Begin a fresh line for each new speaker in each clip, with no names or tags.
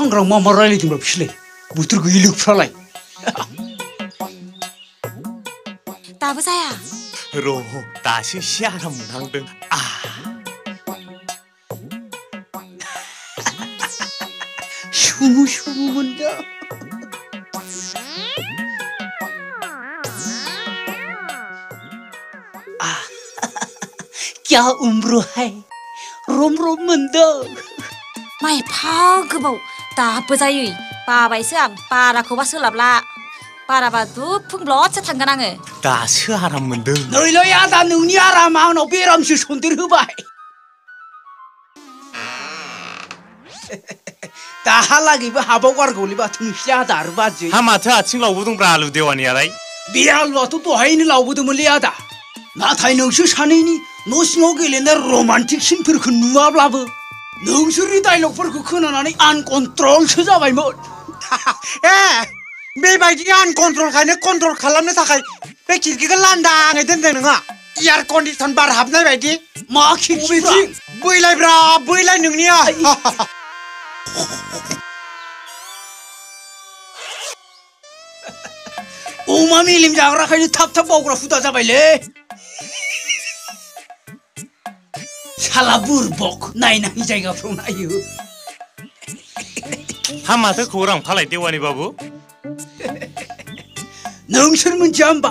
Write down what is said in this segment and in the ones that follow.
सांग्रां मा मा रायलायदोंब्रा बिसोरलाय बोथोर गैयै लोगोफ्रालाय
दाबो जाया
र' दासो एसे आराम मोनहांदों
सुमु सुमु मोनदों क्या उम्र है रोम रोम मोनदों
मा एफा गोबाव दाबो जायै बाबायसो आं बाराखौबा सोलाबला बाराबा दुफुंब्लदसो थांगोन आङो
दासो आराम मोनदों
नैलै आदा नोंनि आरामा आंनाव बेरामसो सन्देर होबाय दाहालागैबो हाबाव गारगौलै बाथो नोंसिनि आदा आरो बाजै
हा माथो आथिं लावबोदोंब्रा आलु देवानियालाय
बे आलुआथ' दहायनो लावबोदोंमोनलै आदा नाथाय नोंसोर सानैनि न' सिङाव गेलेनाय रमान्टिक सिनफोरखौ नुवाब्लाबो नोंसोरनि डायलगफोरखौ खोनानानै आनकन्ट्रलसो जाबायमोन
बेबायदि आनकन्ट्रलखायनो कन्ट्रल खालामनो थाखाय बे खिरखिखौ लान्दाङै दोनदों नोंहा एयार कन्डिसन बार हाबनाय बायदि
मा खिरखि
बैलायब्रा बैलाय नोंनिया
अमा मेलेम जाग्राखायनो थाब थाब बावग्रा हुदा जाबायलै साला बुरबक नायनाङि जायगाफ्राव नायो
हा माथो खौरां फालाय देवानि बाबु
नोंसोर मिथिया होमबा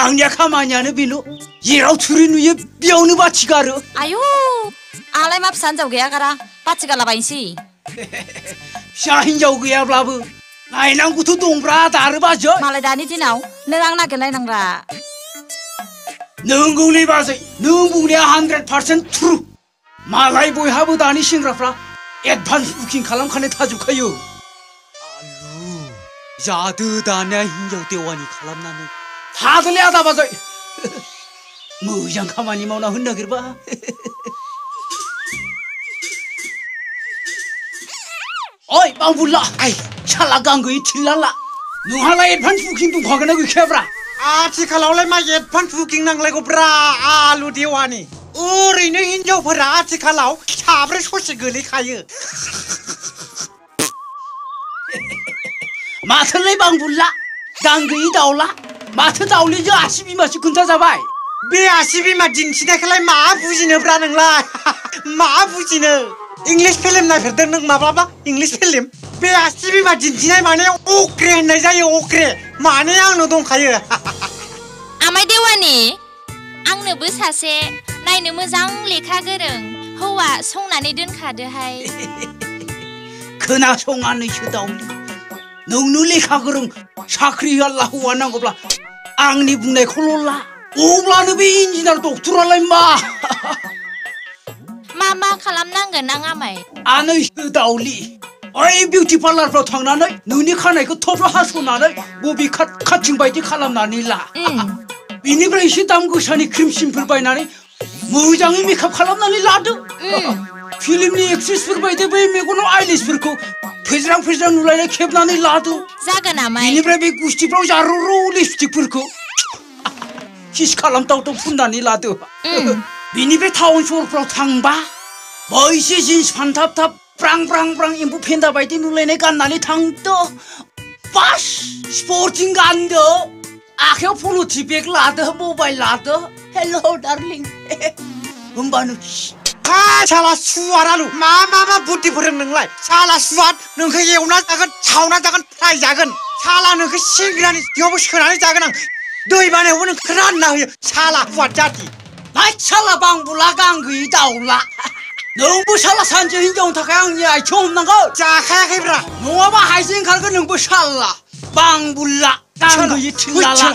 आंनिया खामानियानो बेल' जेराव थुरि नुयो बेयावनो बाथि गारो
आयु आंलाय मा फिसा हिन्जाव गैया गारा बाथि गालाबायनोसै
फिसा हिन्जाव गैयाब्लाबो नायनांगौथ' दंब्रा आदा आरो बाजै
मालाय दानि दिनाव नों आं नागिरलायनांब्रा
नंगौलै बाजै नों बुंनाया 100% ट्रु मालाय बयहाबो दानि सेंग्राफ्रा एडभान्स बुकिं खालामखानाय थाजोबखायो जादो दानिया हिन्जाव देवानि खालामनानै थादोलै आदा बाजै मोजां खामानि मावना होनो नागिरबा ओइ बावबुल्ला साला गां गैयै थिनलाला नोंहालाय एडभान्स बुकिं दंखागोनना गैखायाब्रा
आथिखालावलाय मा एडभान्स बुकिं नांलायगौब्रा आलु देवानि ओरैनो हिन्जावफोरा आथिखालाव साब्रै ससे गोलैखायो
माथोलै बांबुल्ला गां गैयै दाउला माथो दाउलिजों आसि बिमासो खोन्थाजाबाय
बे आसि बिमा दिन्थिनायखौलाय मा बुजिनोब्रा नोंलाय मा बुजिनो इंलिश फिल्म नायफेरदों नों माब्लाबा इंलिश फिल्म बे आसि बिमा दिन्थिनाय माने अक्रे होननाय जायो अक्रे माने आंनो दंखायो
आमाय देवानि आंनोबो सासे नायनो मोजां लेखा गोरों हौवा संनानै दोनखादोहाय
खोनासङानैसो दाउलि नोंनो लेखा गोरों साख्रि आल्ला हौवा नांगौब्ला आंनि बुंनायखौल' ला अब्लानो बे इन्जिनियार डक्टरालाय
मा खालामनांगोन आं आमाय
आनैसो दाउलि ओइ बिउटि पार्लारफ्राव थांनानै नोंनि खानायखौ थफ्ला हास'नानै बबे काटिं बायदि खालामनानै ला बेनिफ्राय एसे दाम गोसानि क्रिम सिमफोर बायनानै मोजाङै मेकआप खालामनानै लादो फिल्मनि एक्ट्रेसफोर बायदि बै मेगनाव आइलेसफोरखौ फेज्रां फेज्रां नुलायनाय खेबनानै लादो
जागोन आमाय
बेनिफ्राय बे गुस्थिफ्राव जारौ लिपस्टिकफोरखौ किस खालामथावथाव फुननानै लादो बेनिफ्राय टाउन सहरफ्राव थांबा बैसे जिन्स फानथाब थाब ब्रां ब्रां ब्रां एम्फौ फेन्दा बायदि नुलायनाय गाननानै थांदो बास स्पर्टिं गानदो आखायाव पलिथि बेग लादो मबाइल लादो हेल' डार्लिं होमबानो
साला सुवार आलु मा बुद्धि फोरों नोंलाय साला सुवार नोंखौ एवना जागोन सावना जागोन फ्राय जागोन साला नोंखौ सिंग्रानि सिङावबो सोनानै जागोन आं दै बानायावबो नोंखौ रानना होयो साला सुवार जाति
नाय साला बांबुला गां गैयै दाउला नोंबो साला सानसे हिन्जावनि थाखाय आंनि आथिङाव हमनांगौ
जाखायाखैब्रा
नङाबा हाइजें ओंखारगोन नोंबो साला बांबुला गां गैयै थिनलाला